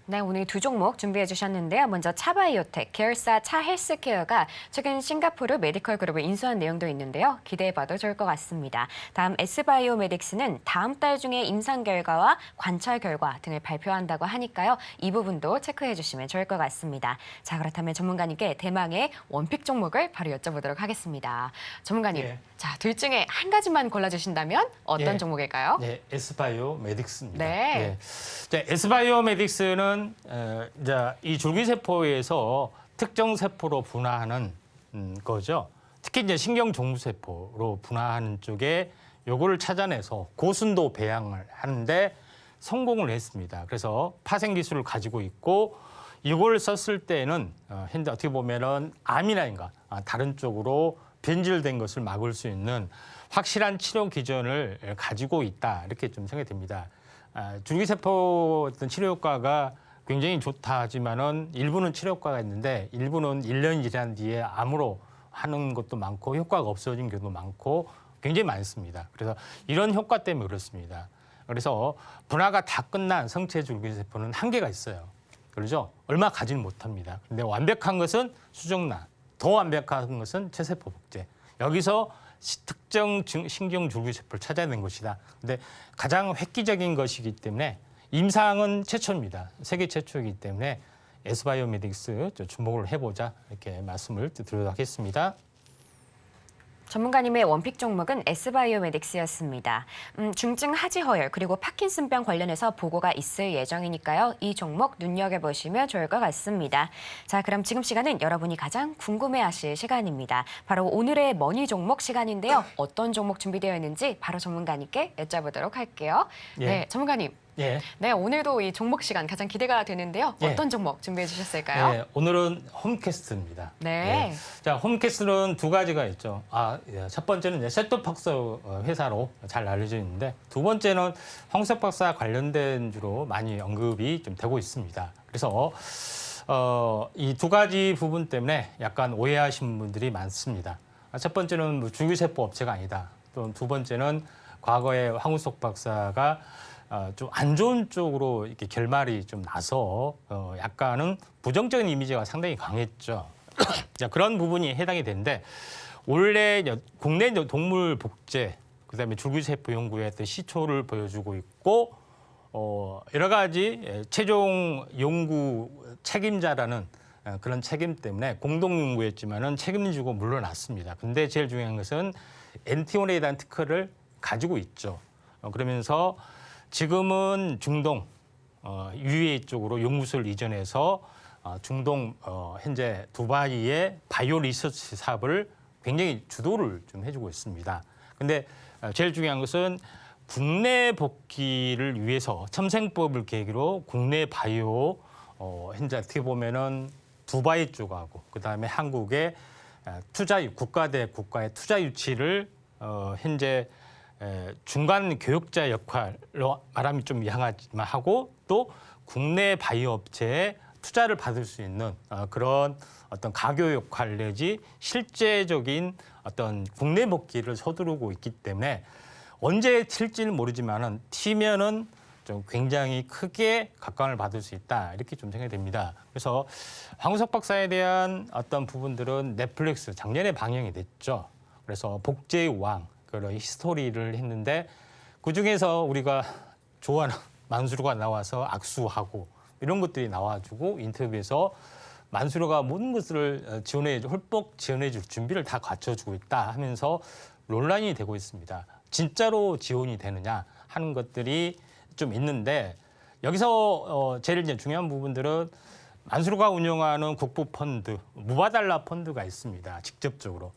[SPEAKER 2] 네, 오늘 두 종목 준비해 주셨는데요. 먼저 차바이오텍, 계열사 차헬스케어가 최근 싱가포르 메디컬 그룹을 인수한 내용도 있는데요. 기대해봐도 좋을 것 같습니다. 다음 S바이오메딕스는 다음 달 중에 임상 결과와 관찰 결과 등을 발표한다고 하니까요. 이 부분도 체크해 주시면 좋을 것 같습니다. 자, 그렇다면 전문가님께 대망의 원픽 종목을 바로 여쭤보도록 하겠습니다. 전문가님,
[SPEAKER 3] 예.
[SPEAKER 2] 자, 둘 중에 한 가지만 골라주신다면 어떤
[SPEAKER 3] 예.
[SPEAKER 2] 종목일까요?
[SPEAKER 3] 네, S바이오메딕스입니다.
[SPEAKER 2] 네.
[SPEAKER 3] 자, S바이오메딕스는 이제 이 줄기세포에서 특정 세포로 분화하는 거죠. 특히 이제 신경 종부세포로 분화하는 쪽에 요거를 찾아내서 고순도 배양을 하는데 성공을 했습니다. 그래서 파생 기술을 가지고 있고 이걸 썼을 때는 현재 어떻게 보면은 암이나 다른 쪽으로 변질된 것을 막을 수 있는 확실한 치료 기전을 가지고 있다 이렇게 좀 생각이 됩니다. 줄기세포 어떤 치료 효과가 굉장히 좋다 하지만은 일부는 치료 효과가 있는데 일부는 1년 지난 뒤에 암으로 하는 것도 많고 효과가 없어진 경우도 많고 굉장히 많습니다. 그래서 이런 효과 때문에 그렇습니다. 그래서 분화가 다 끝난 성체 줄기세포는 한계가 있어요. 그렇죠? 얼마 가지는 못합니다. 근데 완벽한 것은 수정란, 더 완벽한 것은 체세포 복제. 여기서 특정 신경 줄기세포를 찾아낸 것이다. 근데 가장 획기적인 것이기 때문에 임상은 최초입니다. 세계 최초이기 때문에 S바이오메딕스 주목을 해보자 이렇게 말씀을 드리도록 하겠습니다.
[SPEAKER 2] 전문가님의 원픽 종목은 S바이오메딕스였습니다. 중증 하지 허열 그리고 파킨슨병 관련해서 보고가 있을 예정이니까요. 이 종목 눈여겨보시면 좋을 것 같습니다. 자, 그럼 지금 시간은 여러분이 가장 궁금해하실 시간입니다. 바로 오늘의 머니 종목 시간인데요. 어떤 종목 준비되어 있는지 바로 전문가님께 여쭤보도록 할게요.
[SPEAKER 3] 예.
[SPEAKER 2] 네, 전문가님.
[SPEAKER 3] 예.
[SPEAKER 2] 네, 오늘도 이 종목 시간 가장 기대가 되는데요.
[SPEAKER 3] 예.
[SPEAKER 2] 어떤 종목 준비해 주셨을까요?
[SPEAKER 3] 네, 오늘은 홈캐스트입니다.
[SPEAKER 2] 네.
[SPEAKER 3] 자, 홈캐스트는 두 가지가 있죠. 첫 번째는 이제 셋톱박스 회사로 잘 알려져 있는데 두 번째는 황석 박사 관련된 주로 많이 언급이 좀 되고 있습니다. 그래서 이 두 가지 부분 때문에 약간 오해하시는 분들이 많습니다. 첫 번째는 뭐 줄기세포 업체가 아니다. 또 두 번째는 과거에 황우석 박사가 좀 안 좋은 쪽으로 이렇게 결말이 좀 나서 약간은 부정적인 이미지가 상당히 강했죠. 자, 그런 부분이 해당이 되는데 원래 국내 동물 복제 그다음에 줄기세포 연구에 또 시초를 보여주고 있고 여러 가지 최종 연구 책임자라는 그런 책임 때문에 공동 연구였지만은 책임지고 물러났습니다. 근데 제일 중요한 것은 엔티온에 대한 특허를 가지고 있죠. 그러면서 지금은 중동 UAE 쪽으로 연구소를 이전해서 중동 현재 두바이의 바이오 리서치 사업을 굉장히 주도를 좀 해주고 있습니다. 근데 제일 중요한 것은 국내 복귀를 위해서 첨생법을 계기로 국내 바이오 현재 어떻게 보면은 두바이 쪽하고 그다음에 한국의 국가 대 국가의 투자 유치를 현재 중간 교육자 역할로 말하면 좀 이상하지만 하고 또 국내 바이오 업체에 투자를 받을 수 있는 그런 어떤 가교 역할 내지 실제적인 어떤 국내 복귀를 서두르고 있기 때문에 언제 튈지는 모르지만은 튀면은 좀 굉장히 크게 각광을 받을 수 있다 이렇게 좀 생각이 됩니다. 그래서 황우석 박사에 대한 어떤 부분들은 넷플릭스 작년에 방영이 됐죠. 그래서 복제의 왕 그런 히스토리를 했는데 그 중에서 우리가 좋아하는 만수르가 나와서 악수하고 이런 것들이 나와주고 인터뷰에서 만수르가 모든 것을 hul복 지원해줄 준비를 다 갖춰주고 있다 하면서 논란이 되고 있습니다. 진짜로 지원이 되느냐 하는 것들이 좀 있는데 여기서 제일 이제 중요한 부분들은 만수르가 운영하는 국부 펀드, 무바달라 펀드가 있습니다. 직접적으로.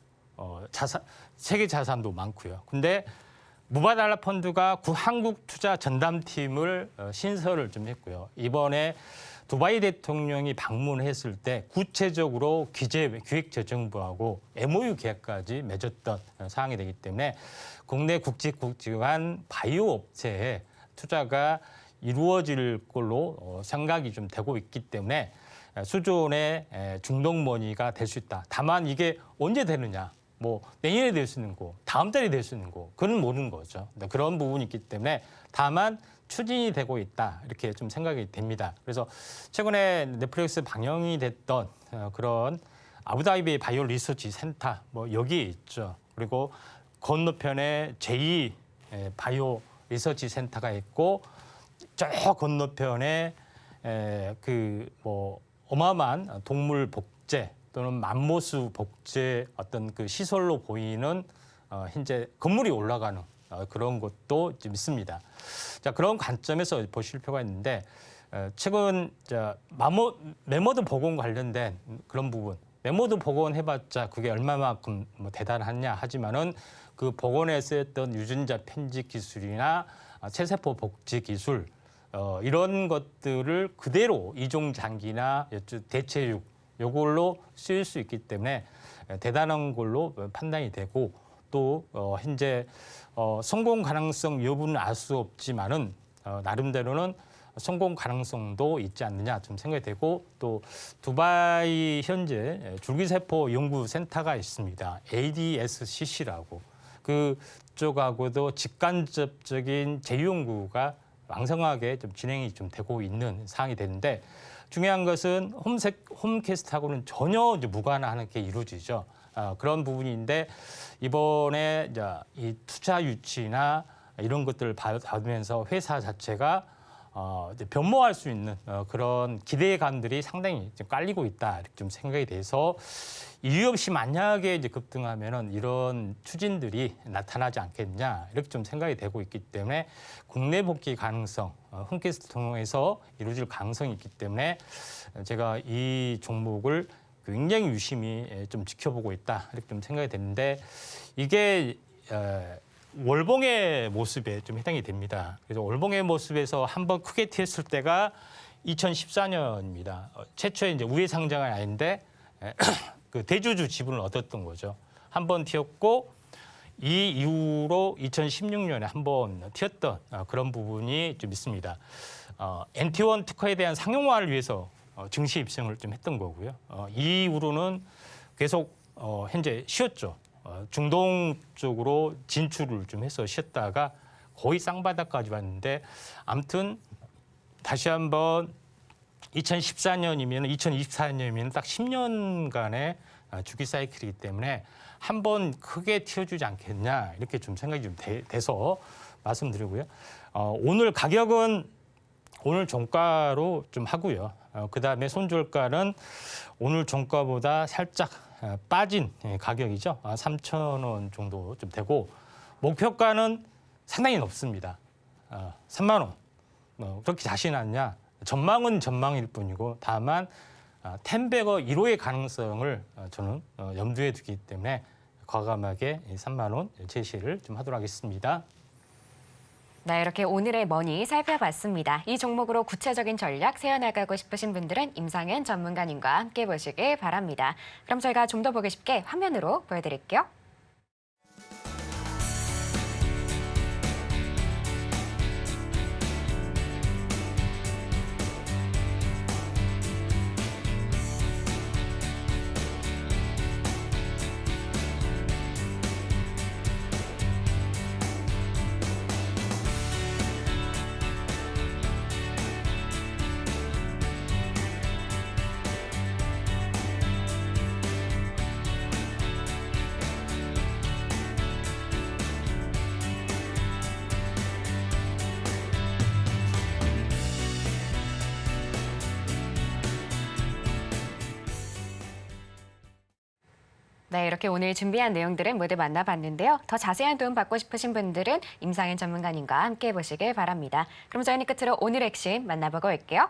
[SPEAKER 3] 세계 자산도 많고요. 근데 무바달라 펀드가 한국 투자 전담팀을 신설을 좀 했고요. 이번에 두바이 대통령이 방문했을 때 구체적으로 기획재정부하고 MOU 계약까지 맺었던 사항이 되기 때문에 국내 국직한 바이오 업체에 투자가 이루어질 걸로 생각이 좀 되고 있기 때문에 수존의 중동머니가 될 수 있다. 다만 이게 언제 되느냐. 뭐 내년에 될 수 있는 거, 다음 달에 될 수 있는 거, 그건 모르는 거죠. 그런 부분이 있기 때문에 다만 추진이 되고 있다 이렇게 좀 생각이 됩니다. 그래서 최근에 넷플릭스 방영이 됐던 그런 아부다비 바이오 리서치 센터 뭐 여기에 있죠. 그리고 건너편에 제2 바이오 리서치 센터가 있고 저 건너편에 그 뭐 어마어마한 동물 복제 또는 맘모스 복제 어떤 그 시설로 보이는 현재 건물이 올라가는 그런 것도 좀 있습니다. 자, 그런 관점에서 보실 필요가 있는데 최근 멤버드 복원 관련된 그런 부분, 멤버드 복원 해봤자 그게 얼마만큼 뭐 대단하냐 하지만은 그 복원에 쓰였던 유전자 편집 기술이나 체세포 복제 기술 이런 것들을 그대로 이종 장기나 대체육 요걸로 쓰일 수 있기 때문에 대단한 걸로 판단이 되고 또 현재 성공 가능성 여부는 알 수 없지만은 나름대로는 성공 가능성도 있지 않느냐 좀 생각이 되고 또 두바이 현재 줄기세포 연구센터가 있습니다. ADSCC라고 그쪽하고도 직간접적인 재연구가 왕성하게 좀 진행이 좀 되고 있는 상황이 되는데 중요한 것은 홈캐스트하고는 전혀 이제 무관한 게 이루어지죠. 그런 부분인데 이번에 이제 이 투자 유치나 이런 것들을 받으면서 회사 자체가 이제 변모할 수 있는 그런 기대감들이 상당히 좀 깔리고 있다 이렇게 좀 생각이 돼서 이유 없이 만약에 이제 급등하면은 이런 추진들이 나타나지 않겠냐 이렇게 좀 생각이 되고 있기 때문에 국내 복귀 가능성, 홈캐스트 통해서 이루어질 가능성이 있기 때문에 제가 이 종목을 굉장히 유심히 좀 지켜보고 있다 이렇게 좀 생각이 되는데 이게 월봉의 모습에 좀 해당이 됩니다. 그래서 월봉의 모습에서 한번 크게 튀었을 때가 2014년입니다. 최초의 이제 우회 상장은 아닌데 그 대주주 지분을 얻었던 거죠. 한번 튀었고 이 이후로 2016년에 한번 튀었던 그런 부분이 좀 있습니다. NT1 특허에 대한 상용화를 위해서 증시 입성을 좀 했던 거고요. 이후로는 계속 현재 쉬었죠. 중동 쪽으로 진출을 좀 해서 쉬었다가 거의 쌍바닥까지 왔는데 아무튼 다시 한번 2014년이면 2024년이면 딱 10년간의 주기 사이클이기 때문에 한번 크게 튀어주지 않겠냐 이렇게 좀 생각이 좀 돼서 말씀드리고요. 오늘 가격은 오늘 종가로 좀 하고요. 그다음에 손절가는 오늘 종가보다 살짝 빠진 가격이죠. 3,000원 정도 좀 되고 목표가는 상당히 높습니다. 3만 원. 그렇게 자신 않냐? 전망은 전망일 뿐이고 다만 10배거 1호의 가능성을 저는 염두에 두기 때문에 과감하게 3만 원 제시를 좀 하도록 하겠습니다.
[SPEAKER 2] 네, 이렇게 오늘의 머니 살펴봤습니다. 이 종목으로 구체적인 전략 세워나가고 싶으신 분들은 임상현 전문가님과 함께 보시길 바랍니다. 그럼 저희가 좀 더 보기 쉽게 화면으로 보여드릴게요. 네, 이렇게 오늘 준비한 내용들은 모두 만나봤는데요. 더 자세한 도움 받고 싶으신 분들은 임상현 전문가님과 함께 보시길 바랍니다. 그럼 저희는 끝으로 오늘 핵심 만나보고 올게요.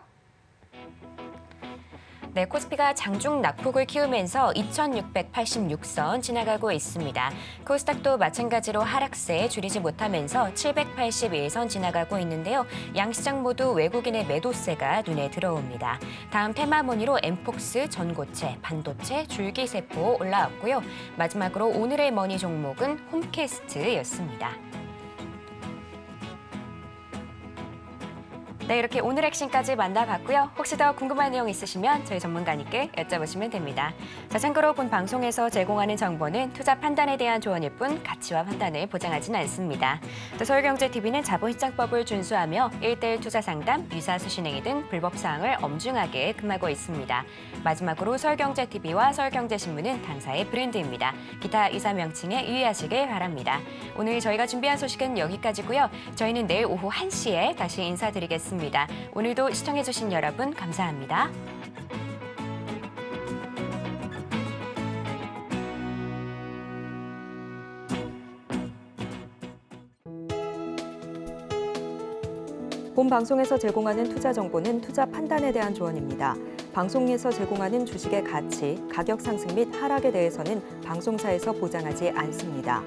[SPEAKER 2] 네, 코스피가 장중 낙폭을 키우면서 2,686선 지나가고 있습니다. 코스닥도 마찬가지로 하락세에 줄이지 못하면서 781선 지나가고 있는데요. 양시장 모두 외국인의 매도세가 눈에 들어옵니다. 다음 테마모니로 엠폭스, 전고체, 반도체, 줄기세포 올라왔고요. 마지막으로 오늘의 머니 종목은 홈캐스트였습니다. 네, 이렇게 오늘 액션까지 만나봤고요. 혹시 더 궁금한 내용 있으시면 저희 전문가님께 여쭤보시면 됩니다. 자, 참고로 본 방송에서 제공하는 정보는 투자 판단에 대한 조언일 뿐 가치와 판단을 보장하지는 않습니다. 또 서울경제TV는 자본시장법을 준수하며 1:1 투자 상담, 유사수신행위 등 불법 사항을 엄중하게 금하고 있습니다. 마지막으로 서울경제TV와 서울경제신문은 당사의 브랜드입니다. 기타 이사 명칭에 유의하시길 바랍니다. 오늘 저희가 준비한 소식은 여기까지고요. 저희는 내일 오후 1시에 다시 인사드리겠습니다. 오늘도 시청해주신 여러분 감사합니다.
[SPEAKER 1] 본 방송에서 제공하는 투자 정보는 투자 판단에 대한 조언입니다. 방송에서 제공하는 주식의 가치, 가격 상승 및 하락에 대해서는 방송사에서 보장하지 않습니다.